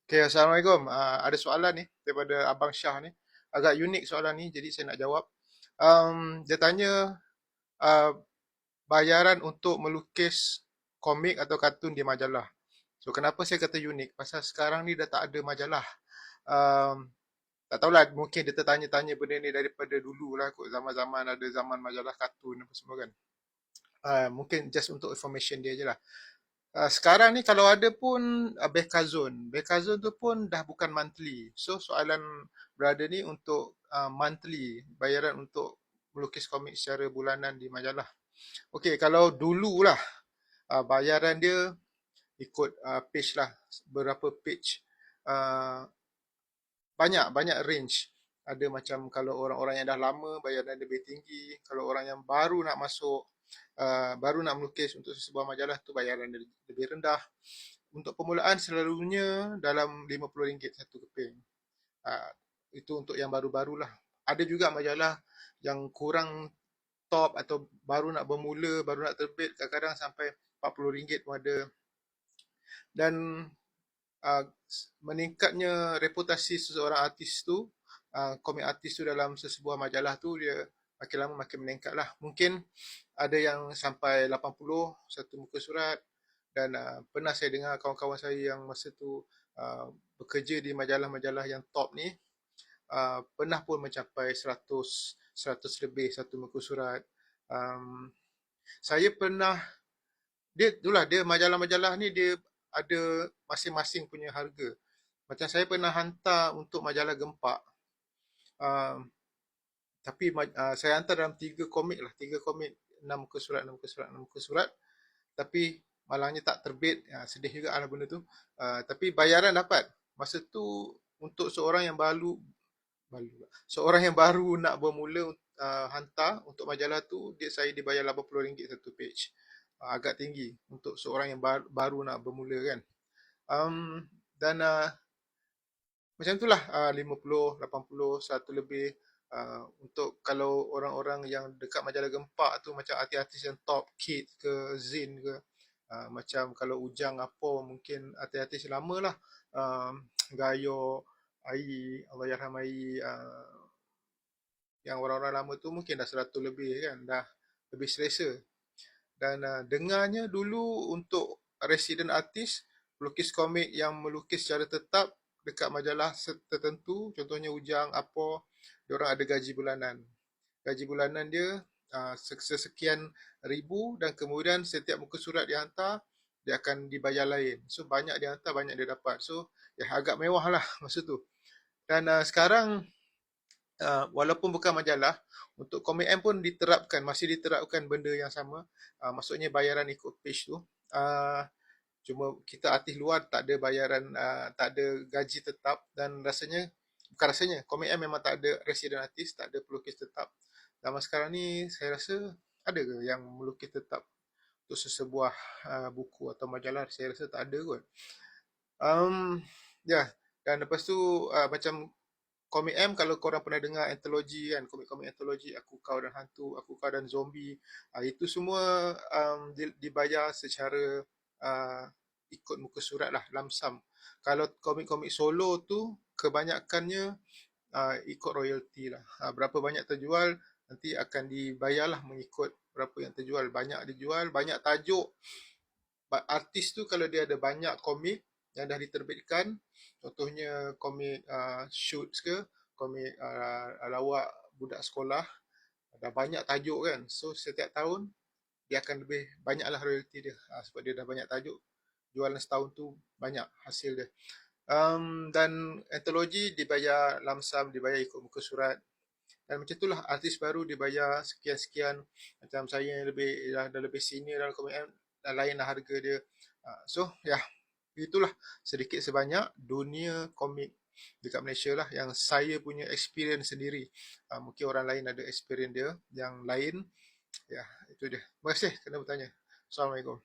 Okay, Assalamualaikum. Ada soalan ni daripada Abang Syah ni. Agak unik soalan ni, jadi saya nak jawab. Dia tanya uh, bayaran untuk melukis komik atau kartun di majalah. So, kenapa saya kata unik? Pasal sekarang ni dah tak ada majalah. Um, tak tahulah, mungkin dia tertanya-tanya benda ni daripada dulu lah. Kot zaman-zaman ada zaman majalah kartun apa semua kan. Mungkin just untuk information dia je lah. Sekarang ni kalau ada pun Bekazon. Bekazon tu pun dah bukan monthly. So soalan brother ni untuk monthly, bayaran untuk melukis komik secara bulanan di majalah. Okey, kalau dululah bayaran dia ikut page lah, berapa page. Uh, banyak banyak range. Ada macam kalau orang-orang yang dah lama bayaran dia lebih tinggi, kalau orang yang baru nak masuk, baru nak melukis untuk sebuah majalah tu bayaran dia lebih rendah. Untuk permulaan selalunya dalam RM50 satu keping. Uh, itu untuk yang baru-barulah. Ada juga majalah yang kurang top atau baru nak bermula, baru nak terbit, kadang-kadang sampai RM40 pun ada. Dan uh, meningkatnya reputasi seseorang artis tu, komik artis tu dalam sesebuah majalah tu, dia makin lama makin meningkat lah. Mungkin ada yang sampai 80 satu muka surat. Dan pernah saya dengar kawan-kawan saya yang masa tu bekerja di majalah-majalah yang top ni, pernah pun mencapai 100 lebih satu muka surat. Saya pernah, dia majalah-majalah ni dia ada masing-masing punya harga. Macam saya pernah hantar untuk majalah Gempak. Uh, tapi saya hantar dalam 3 komik lah, 3 komik, 6 muka surat, 6 muka surat, 6 muka surat. Tapi malangnya tak terbit. Sedih juga lah benda tu. Tapi bayaran dapat. Masa tu untuk seorang yang seorang yang baru nak bermula hantar untuk majalah tu, saya dibayar RM80 satu page. Agak tinggi untuk seorang yang baru nak bermula kan. Dan macam itulah, 50, 80, 100 lebih. Untuk kalau orang-orang yang dekat majalah Gempak tu, macam artis-artis yang top, Kid ke, Zin ke, macam kalau Ujang apa, mungkin artis-artis lama lah, Gayo, Ai, Allahyarham Ai, yang orang-orang lama tu mungkin dah 100 lebih kan, dah lebih selesa. Dan dengarnya dulu untuk resident artis, pelukis komik yang melukis secara tetap dekat majalah tertentu, contohnya Ujang apa, diorang ada gaji bulanan. Gaji bulanan dia sekian ribu, dan kemudian setiap muka surat dia hantar, dia akan dibayar lain. So banyak dia hantar, banyak dia dapat. So ya agak mewah lah masa tu. Dan sekarang walaupun bukan majalah, untuk Komik M pun diterapkan, masih diterapkan benda yang sama. Maksudnya bayaran ikut page tu. Cuma kita artis luar tak ada bayaran, tak ada gaji tetap. Dan rasanya, bukan rasanya, Komik M memang tak ada resident artis, tak ada pelukis tetap. Zaman sekarang ni saya rasa ada ke yang melukis tetap untuk sesebuah buku atau majalah? Saya rasa tak ada kot. Ya, dan lepas tu macam Komik M, kalau korang pernah dengar antologi kan, komik-komik antologi, Aku Kau dan Hantu, Aku Kau dan Zombie, itu semua dibayar secara ikut muka surat lah, lamsam. Kalau komik-komik solo tu, kebanyakannya ikut royalty lah. Berapa banyak terjual, nanti akan dibayar lah mengikut berapa yang terjual. Banyak dijual, banyak tajuk. Artis tu kalau dia ada banyak komik yang dah diterbitkan, contohnya komik Shoots ke, komik lawak budak sekolah, dah banyak tajuk kan. So setiap tahun dia akan lebih banyaklah royalty dia, sebab dia dah banyak tajuk. Jualan setahun tu banyak hasil dia. Dan antologi dibayar lamsam, dibayar ikut muka surat. Dan macam itulah artis baru dibayar sekian-sekian. Macam saya yang dah lebih senior dalam komik M, lainlah harga dia. So ya, itulah sedikit sebanyak dunia komik dekat Malaysia lah yang saya punya experience sendiri. Mungkin orang lain ada experience dia yang lain. Ya, itu dia. Terima kasih kerana bertanya. Assalamualaikum.